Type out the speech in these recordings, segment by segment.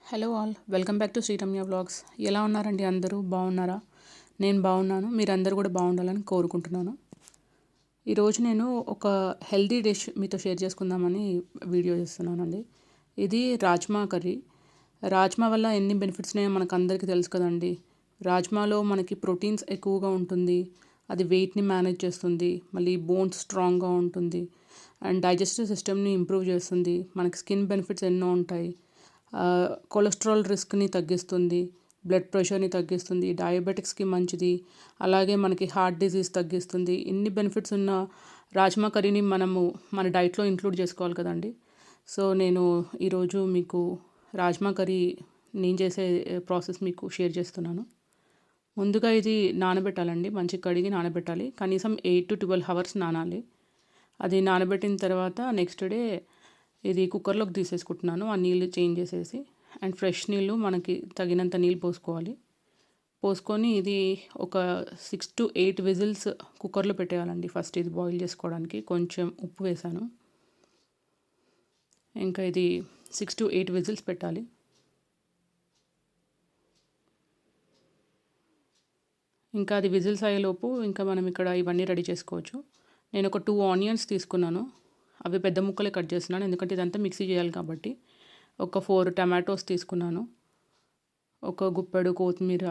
Hello all, welcome back to Sreeramya vlogs. ఎలా ఉన్నారండి? అందరూ బాగున్నారా? నేను బాగున్నాను. మీరందరూ కూడా బాగుండాలని కోరుకుంటున్నాను. ఈరోజు నేను ఒక హెల్దీ డిష్ మీతో షేర్ చేసుకుందామని వీడియో చేస్తున్నానండి. ఇది రాజ్మా కర్రీ. రాజ్మా వల్ల ఎన్ని బెనిఫిట్స్ ఉన్నాయో మనకు అందరికీ తెలుసు కదండి. రాజ్మాలో మనకి ప్రోటీన్స్ ఎక్కువగా ఉంటుంది. అది వెయిట్ని మేనేజ్ చేస్తుంది. మళ్ళీ బోన్స్ స్ట్రాంగ్గా ఉంటుంది. అండ్ డైజెస్టివ్ సిస్టమ్ని ఇంప్రూవ్ చేస్తుంది. మనకి స్కిన్ బెనిఫిట్స్ ఎన్నో ఉంటాయి. కొలెస్ట్రాల్ రిస్క్ని తగ్గిస్తుంది. బ్లడ్ ప్రెషర్ని తగ్గిస్తుంది. డయాబెటిక్స్కి మంచిది. అలాగే మనకి హార్ట్ డిసీజ్ తగ్గిస్తుంది. ఇన్ని బెనిఫిట్స్ ఉన్న రాజ్మా కర్రీని మనము మన డైట్లో ఇంక్లూడ్ చేసుకోవాలి కదండి. సో నేను ఈరోజు మీకు రాజ్మా కర్రీ నేను చేసే ప్రాసెస్ మీకు షేర్ చేస్తున్నాను. ముందుగా ఇది నానబెట్టాలండి. మంచి కడిగి నానబెట్టాలి. కనీసం 8 to 12 hours నానాలి. అది నానబెట్టిన తర్వాత నెక్స్ట్ డే ఇది కుక్కర్లోకి తీసేసుకుంటున్నాను. ఆ నీళ్ళు చేంజ్ చేసేసి అండ్ ఫ్రెష్ నీళ్ళు మనకి తగినంత నీళ్ళు పోసుకొని ఇది ఒక 6 to 8 విజిల్స్ కుక్కర్లో పెట్టేయాలండి. ఫస్ట్ ఇది బాయిల్ చేసుకోవడానికి కొంచెం ఉప్పు వేసాను. ఇంకా ఇది 6 to 8 విజిల్స్ పెట్టాలి. ఇంకా అది విజిల్స్ అయ్యేలోపు ఇంకా మనం ఇక్కడ ఇవన్నీ రెడీ చేసుకోవచ్చు. నేను ఒక 2 ఆనియన్స్ తీసుకున్నాను. అవి పెద్ద ముక్కలే కట్ చేస్తున్నాను, ఎందుకంటే ఇదంతా మిక్సీ చేయాలి కాబట్టి. ఒక 4 టమాటోస్ తీసుకున్నాను. ఒక గుప్పెడు కొత్తిమీర,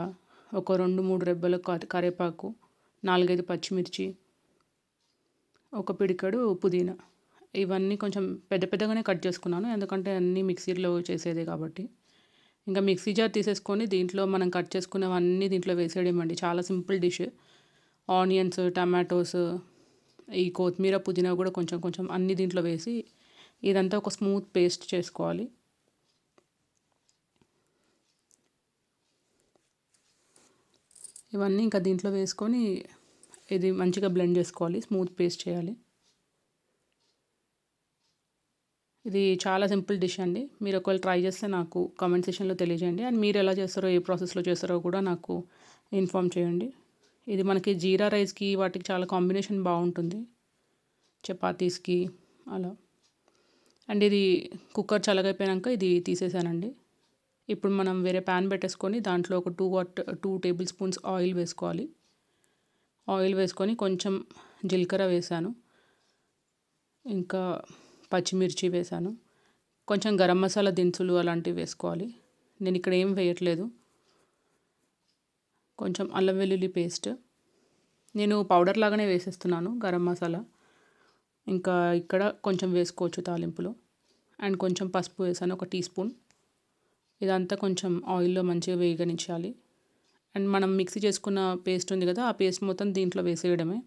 ఒక 2-3 రెబ్బల కరివేపాకు, 4-5 పచ్చిమిర్చి, ఒక పిడికెడు పుదీనా. ఇవన్నీ కొంచెం పెద్ద పెద్దగానే కట్ చేసుకున్నాను, ఎందుకంటే అన్నీ మిక్సీలో చేసేదే కాబట్టి. ఇంకా మిక్సీ జార్ తీసేసుకొని దీంట్లో మనం కట్ చేసుకున్నవన్నీ దీంట్లో వేసేయడమండి. చాలా సింపుల్ డిష్. ఆనియన్స్, టమాటోస్, ఈ కొత్తిమీర, పుదీనా కూడా కొంచెం కొంచెం అన్ని దీంట్లో వేసి ఇదంతా ఒక స్మూత్ పేస్ట్ చేసుకోవాలి. ఇవన్నీ ఇంకా దీంట్లో వేసుకొని ఇది మంచిగా బ్లెండ్ చేసుకోవాలి, స్మూత్ పేస్ట్ చేయాలి. ఇది చాలా సింపుల్ డిష్ అండి. మీరు ఒకవేళ ట్రై చేస్తే నాకు కామెంట్ సెక్షన్లో తెలియజేయండి. అండ్ మీరు ఎలా చేస్తారో, ఏ ప్రాసెస్లో చేస్తారో కూడా నాకు ఇన్ఫామ్ చేయండి. ఇది మనకి జీరా రైస్కి వాటికి చాలా కాంబినేషన్ బాగుంటుంది, చపాతీస్కి అలా. అండ్ ఇది కుక్కర్ చల్లగైపోయాక ఇది తీసేసానండి. ఇప్పుడు మనం వేరే ప్యాన్ పెట్టేసుకొని దాంట్లో ఒక 2 టేబుల్ స్పూన్స్ ఆయిల్ వేసుకోవాలి. ఆయిల్ వేసుకొని కొంచెం జీలకర్ర వేసాను, ఇంకా పచ్చిమిర్చి వేసాను, కొంచెం గరం మసాలా దినుసులు అలాంటివి వేసుకోవాలి. నేను ఇక్కడ ఏం వేయట్లేదు. కొంచెం అల్లం వెల్లుల్లి పేస్ట్ నేను పౌడర్ లాగానే వేసేస్తున్నాను, గరం మసాలా. ఇంకా ఇక్కడ కొంచెం వేసుకోవచ్చు తాలింపులో. అండ్ కొంచెం పసుపు వేసాను, ఒక 1 teaspoon. ఇదంతా కొంచెం ఆయిల్లో మంచిగా వేగనించాలి. అండ్ మనం మిక్సీ చేసుకున్న పేస్ట్ ఉంది కదా, ఆ పేస్ట్ మొత్తం దీంట్లో వేసేయడమే.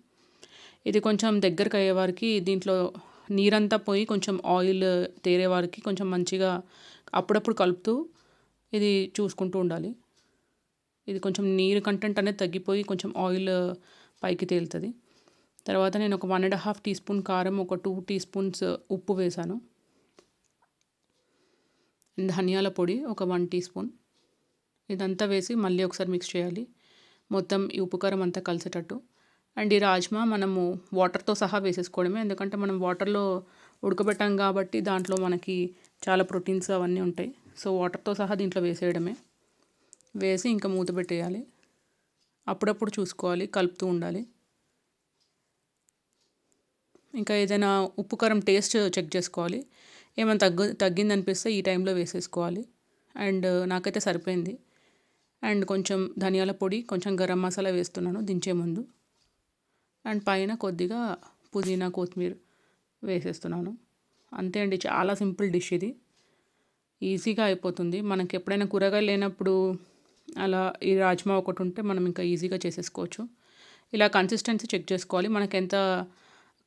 ఇది కొంచెం దగ్గరకు అయ్యే వారికి దీంట్లో నీరంతా పోయి కొంచెం ఆయిల్ తేరే వారికి కొంచెం మంచిగా అప్పుడప్పుడు కలుపుతూ ఇది చూసుకుంటూ ఉండాలి. ఇది కొంచెం నీరు కంటెంట్ అనేది తగ్గిపోయి కొంచెం ఆయిల్ పైకి తేలుతుంది. తర్వాత నేను ఒక 1.5 teaspoon కారం, ఒక 2 teaspoons ఉప్పు వేసాను. ధనియాల పొడి ఒక 1 teaspoon. ఇదంతా వేసి మళ్ళీ ఒకసారి మిక్స్ చేయాలి, మొత్తం ఈ ఉప్పు కారం అంతా కలిసేటట్టు. అండ్ ఈ రాజ్మా మనము వాటర్తో సహా వేసేసుకోవడమే, ఎందుకంటే మనం వాటర్లో ఉడకబెట్టాం కాబట్టి దాంట్లో మనకి చాలా ప్రోటీన్స్ అవన్నీ ఉంటాయి. సో వాటర్తో సహా దీంట్లో వేసేయడమే. వేసి ఇంకా మూత పెట్టేయాలి. అప్పుడప్పుడు చూసుకోవాలి, కలుపుతూ ఉండాలి. ఇంకా ఏదైనా ఉప్పు కారం టేస్ట్ చెక్ చేసుకోవాలి. ఏమైనా తగ్గిందనిపిస్తే ఈ టైంలో వేసేసుకోవాలి. అండ్ నాకైతే సరిపోయింది. అండ్ కొంచెం ధనియాల పొడి, కొంచెం గరం మసాలా వేస్తున్నాను దించే ముందు. అండ్ పైన కొద్దిగా పుదీనా, కొత్తిమీర వేసేస్తున్నాను. అంతే అండి, చాలా సింపుల్ డిష్ ఇది. ఈజీగా అయిపోతుంది. మనకి ఎప్పుడైనా కూరగాయలు లేనప్పుడు అలా ఈ రాజ్మా ఒకటి ఉంటే మనం ఇంకా ఈజీగా చేసేసుకోవచ్చు. ఇలా కన్సిస్టెన్సీ చెక్ చేసుకోవాలి, మనకి ఎంత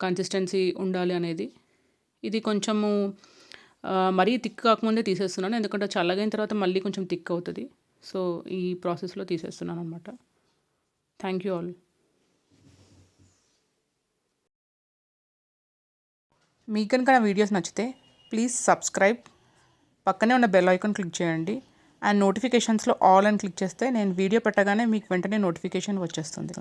కన్సిస్టెన్సీ ఉండాలి అనేది. ఇది కొంచెము మరీ థిక్ కాకముందే తీసేస్తున్నాను, ఎందుకంటే చల్లగైన తర్వాత మళ్ళీ కొంచెం థిక్ అవుతుంది. సో ఈ ప్రాసెస్లో తీసేస్తున్నాను అనమాట. Thank you all. మీకు కనుక నా వీడియోస్ నచ్చితే ప్లీజ్ సబ్స్క్రైబ్, పక్కనే ఉన్న బెల్ ఐకాన్ క్లిక్ చేయండి. అండ్ నోటిఫికేషన్స్లో ఆల్ అని క్లిక్ చేస్తే నేను వీడియో పెట్టగానే మీకు వెంటనే నోటిఫికేషన్ వచ్చేస్తుంది.